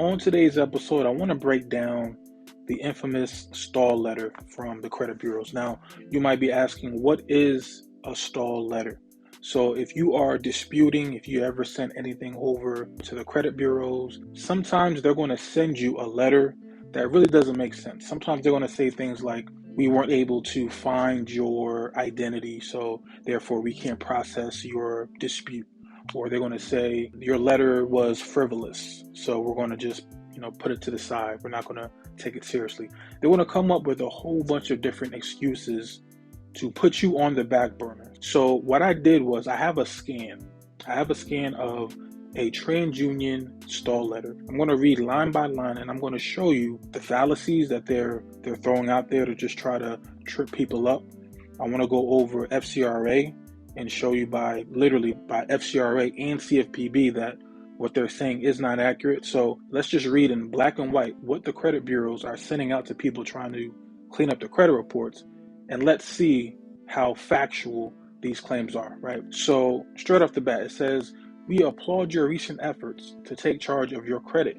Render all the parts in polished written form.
on today's episode, I want to break down the infamous stall letter from the credit bureaus. Now, you might be asking, what is a stall letter? So if you are disputing, if you ever sent anything over to the credit bureaus, sometimes they're going to send you a letter that really doesn't make sense. Sometimes they're going to say things like, we weren't able to find your identity, so therefore we can't process your dispute. Or they're going to say your letter was frivolous, so we're going to just put it to the side. We're not going to take it seriously. They want to come up with a whole bunch of different excuses to put you on the back burner. So what I did was I have a scan of a TransUnion stall letter. I'm going to read line by line, and I'm going to show you the fallacies that they're throwing out there to just try to trip people up. I want to go over FCRA and show you by FCRA and CFPB that what they're saying is not accurate. So let's just read in black and white what the credit bureaus are sending out to people trying to clean up the credit reports, and let's see how factual these claims are, right? So straight off the bat, it says, we applaud your recent efforts to take charge of your credit.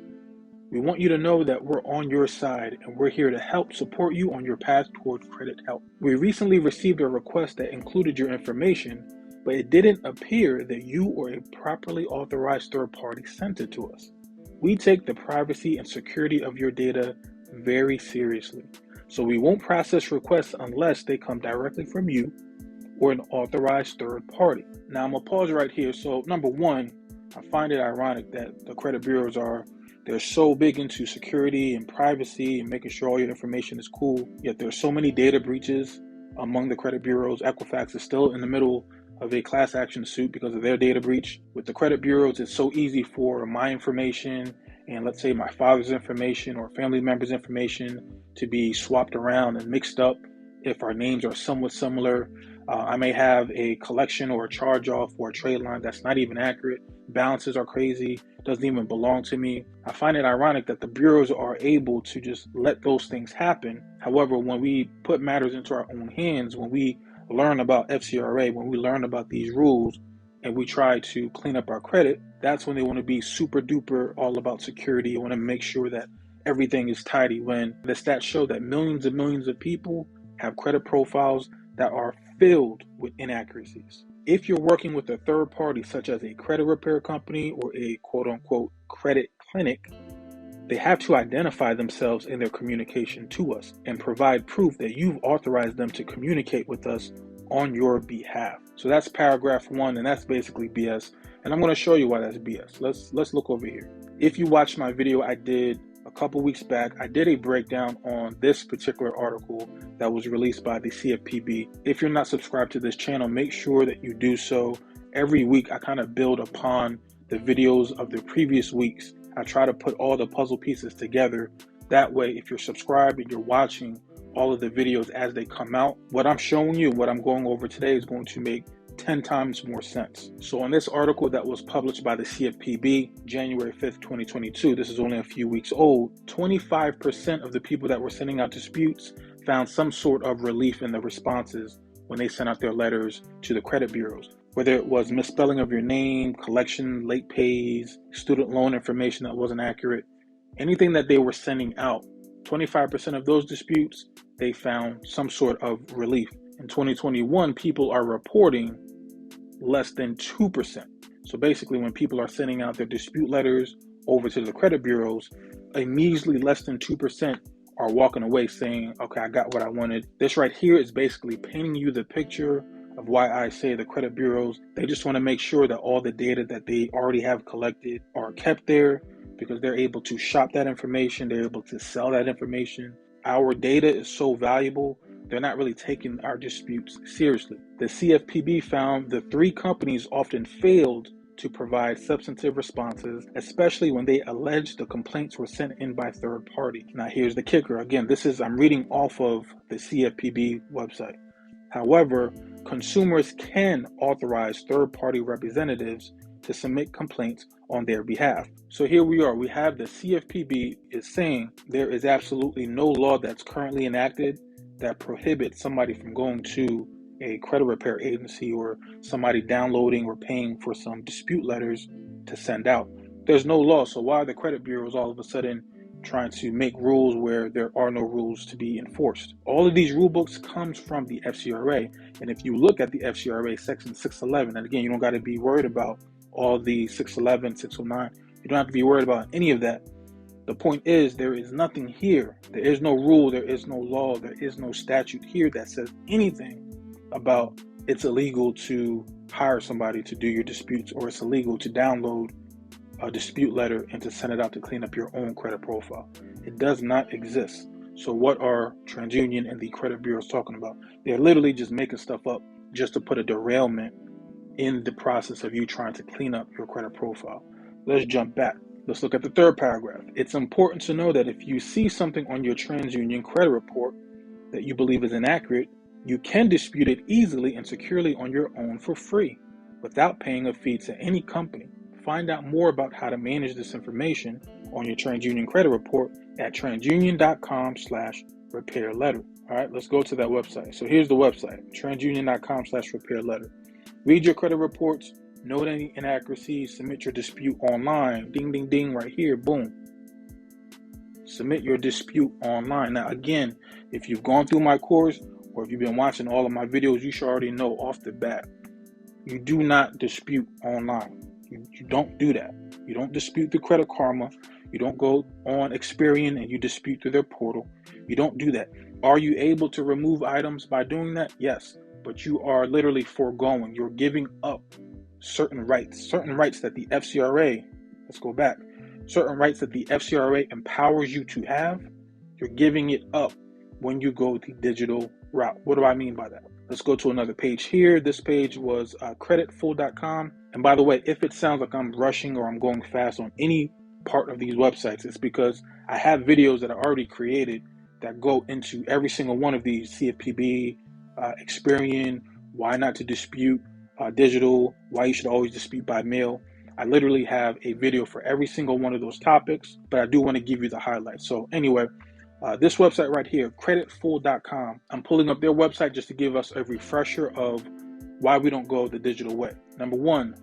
We want you to know that we're on your side and we're here to help support you on your path toward credit health. We recently received a request that included your information, but it didn't appear that you or a properly authorized third party sent it to us. We take the privacy and security of your data very seriously, so we won't process requests unless they come directly from you or an authorized third party. Now I'm gonna pause right here. So number one, I find it ironic that the credit bureaus they're so big into security and privacy and making sure all your information is cool, yet there's so many data breaches among the credit bureaus. Equifax is still in the middle of a class action suit because of their data breach. With the credit bureaus, it's so easy for my information and let's say my father's information or family member's information to be swapped around and mixed up if our names are somewhat similar. I may have a collection or a charge off or a trade line that's not even accurate. Balances are crazy, doesn't even belong to me. I find it ironic that the bureaus are able to just let those things happen. However, when we put matters into our own hands, when we learn about FCRA, when we learn about these rules and we try to clean up our credit, that's when they want to be super duper all about security. They want to make sure that everything is tidy, when the stats show that millions and millions of people have credit profiles that are filled with inaccuracies. If you're working with a third party, such as a credit repair company or a quote unquote credit clinic, they have to identify themselves in their communication to us and provide proof that you've authorized them to communicate with us on your behalf. So that's paragraph one, and that's basically BS. And I'm going to show you why that's BS. Let's look over here. If you watched my video I did a couple weeks back, I did a breakdown on this particular article that was released by the CFPB. If you're not subscribed to this channel, make sure that you do so. Every week I kind of build upon the videos of the previous weeks. I try to put all the puzzle pieces together. That way, if you're subscribed and you're watching all of the videos as they come out, what I'm showing you, what I'm going over today is going to make 10 times more sense. So in this article that was published by the CFPB, January 5th, 2022, this is only a few weeks old, 25% of the people that were sending out disputes found some sort of relief in the responses when they sent out their letters to the credit bureaus. Whether it was misspelling of your name, collection, late pays, student loan information that wasn't accurate, anything that they were sending out, 25% of those disputes, they found some sort of relief. In 2021, people are reporting less than 2%. So basically, when people are sending out their dispute letters over to the credit bureaus, a measly less than 2% are walking away saying, okay, I got what I wanted. This right here is basically painting you the picture of why I say the credit bureaus, they just want to make sure that all the data that they already have collected are kept there, because they're able to shop that information, they're able to sell that information. Our data is so valuable, they're not really taking our disputes seriously. The CFPB found the three companies often failed to provide substantive responses, especially when they alleged the complaints were sent in by third party. Now here's the kicker. Again, I'm reading off of the CFPB website. However, consumers can authorize third-party representatives to submit complaints on their behalf. So here we are. We have the CFPB is saying there is absolutely no law that's currently enacted that prohibits somebody from going to a credit repair agency or somebody downloading or paying for some dispute letters to send out. There's no law. So why are the credit bureaus all of a sudden trying to make rules where there are no rules to be enforced? All of these rule books comes from the FCRA. And if you look at the FCRA section 611, and again, you don't got to be worried about all the 611, 609. You don't have to be worried about any of that. The point is, there is nothing here. There is no rule. There is no law. There is no statute here that says anything about it's illegal to hire somebody to do your disputes, or it's illegal to download a dispute letter and to send it out to clean up your own credit profile. It does not exist. So what are TransUnion and the credit bureaus talking about? They're literally just making stuff up just to put a derailment in the process of you trying to clean up your credit profile. Let's jump back. Let's look at the third paragraph. It's important to know that if you see something on your TransUnion credit report that you believe is inaccurate, you can dispute it easily and securely on your own for free without paying a fee to any company. Find out more about how to manage this information on your TransUnion credit report at transunion.com/repair-letter. All right, let's go to that website. So here's the website, transunion.com/repair-letter. Read your credit reports, note any inaccuracies, submit your dispute online. Ding, ding, ding, right here, boom. Submit your dispute online. Now, again, if you've gone through my course or if you've been watching all of my videos, you should already know off the bat, you do not dispute online. You don't do that. You don't dispute through Credit Karma. You don't go on Experian and you dispute through their portal. You don't do that. Are you able to remove items by doing that? Yes, but you are literally foregoing. You're giving up certain rights that the FCRA, let's go back, certain rights that the FCRA empowers you to have. You're giving it up when you go the digital route. What do I mean by that? Let's go to another page here. This page was creditful.com. And by the way, if it sounds like I'm rushing or I'm going fast on any part of these websites, it's because I have videos that are already created that go into every single one of these: CFPB, Experian, why not to dispute digital, why you should always dispute by mail. I literally have a video for every single one of those topics, but I do want to give you the highlights. So anyway, this website right here, creditful.com, I'm pulling up their website just to give us a refresher of why we don't go the digital way. Number one,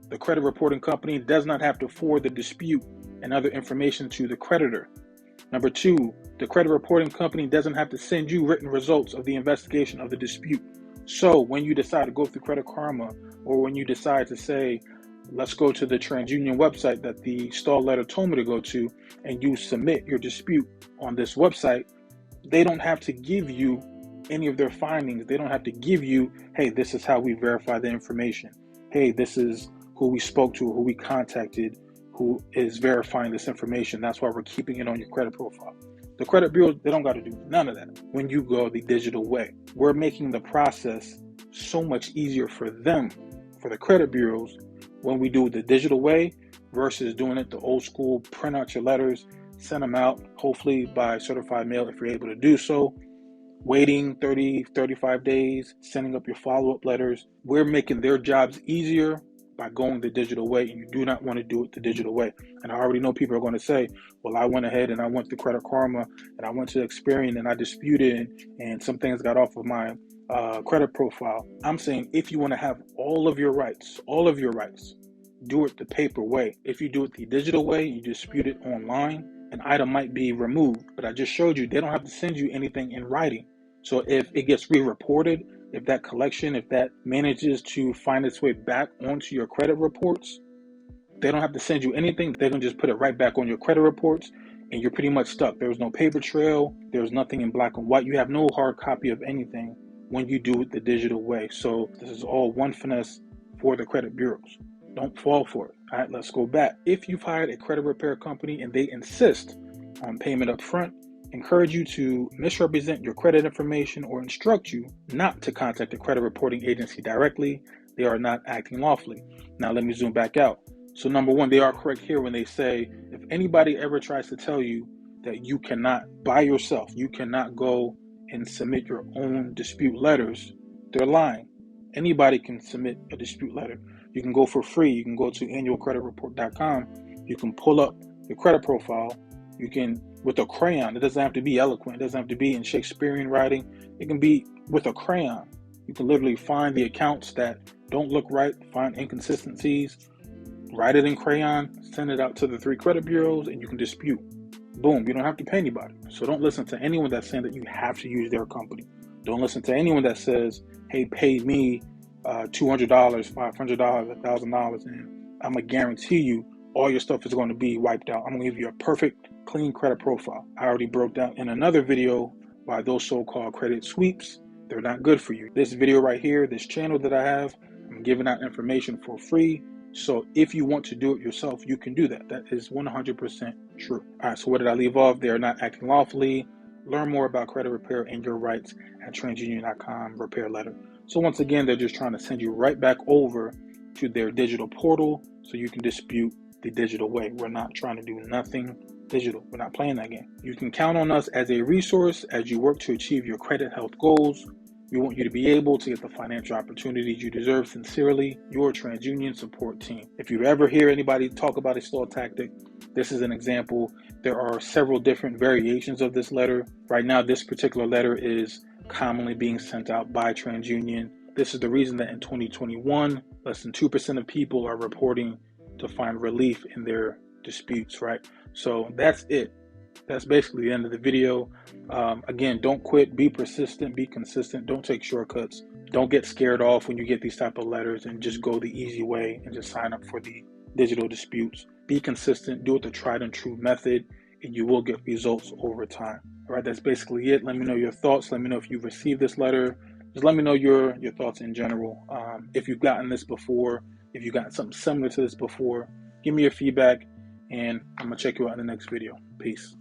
the credit reporting company does not have to forward the dispute and other information to the creditor. Number two, the credit reporting company doesn't have to send you written results of the investigation of the dispute. So when you decide to go through Credit Karma, or when you decide to say, let's go to the TransUnion website that the stall letter told me to go to, and you submit your dispute on this website, they don't have to give you any of their findings. They don't have to give you, hey, this is how we verify the information. Hey, this is who we spoke to, who we contacted, who is verifying this information. That's why we're keeping it on your credit profile. The credit bureaus, they don't got to do none of that when you go the digital way. We're making the process so much easier for them, for the credit bureaus, when we do it the digital way versus doing it the old school, print out your letters, send them out, hopefully by certified mail if you're able to do so, waiting 30, 35 days, sending up your follow-up letters. We're making their jobs easier by going the digital way, and you do not want to do it the digital way. And I already know people are going to say, well, I went ahead and I went to Credit Karma and I went to Experian and I disputed and some things got off of my credit profile. I'm saying if you want to have all of your rights, do it the paper way. If you do it the digital way, you dispute it online, an item might be removed. But I just showed you, they don't have to send you anything in writing. So if it gets re-reported, if that collection, if that manages to find its way back onto your credit reports, they don't have to send you anything. They can just put it right back on your credit reports and you're pretty much stuck. There's no paper trail. There's nothing in black and white. You have no hard copy of anything when you do it the digital way. So this is all one finesse for the credit bureaus. Don't fall for it. All right, let's go back. If you've hired a credit repair company and they insist on payment up front, encourage you to misrepresent your credit information or instruct you not to contact the credit reporting agency directly. They are not acting lawfully. Now let me zoom back out. So number one, they are correct here when they say if anybody ever tries to tell you that you cannot by yourself, you cannot go and submit your own dispute letters, they're lying. Anybody can submit a dispute letter. You can go for free. You can go to annualcreditreport.com. You can pull up your credit profile. You can, with a crayon, it doesn't have to be eloquent. It doesn't have to be in Shakespearean writing. It can be with a crayon. You can literally find the accounts that don't look right, find inconsistencies, Write it in crayon, send it out to the 3 credit bureaus, and you can dispute. Boom, you don't have to pay anybody. So don't listen to anyone that's saying that you have to use their company. Don't listen to anyone that says, hey, pay me $200, $500, $1,000, and I'm going to guarantee you all your stuff is going to be wiped out. I'm going to give you a perfect, clean credit profile. I already broke down in another video why those so-called credit sweeps, they're not good for you. This video right here, this channel that I have, I'm giving out information for free. So if you want to do it yourself, you can do that. That is 100% true. All right, so where did I leave off? They're not acting lawfully. Learn more about credit repair and your rights at transunion.com repair letter. So once again, they're just trying to send you right back over to their digital portal so you can dispute the digital way. We're not trying to do nothing digital. We're not playing that game. You can count on us as a resource as you work to achieve your credit health goals. We want you to be able to get the financial opportunities you deserve. Sincerely, your TransUnion support team. If you ever hear anybody talk about a stall tactic, this is an example. There are several different variations of this letter. Right now, this particular letter is commonly being sent out by TransUnion. This is the reason that in 2021, less than 2% of people are reporting to find relief in their disputes, right? So that's it. That's basically the end of the video. Again, don't quit, be persistent, be consistent, don't take shortcuts. Don't get scared off when you get these type of letters and just go the easy way and just sign up for the digital disputes. Be consistent, do it the tried and true method, and you will get results over time. All right, that's basically it. Let me know your thoughts. Let me know if you've received this letter. Just let me know your thoughts in general. If you've gotten this before, if you've gotten something similar to this before, give me your feedback, and I'm going to check you out in the next video. Peace.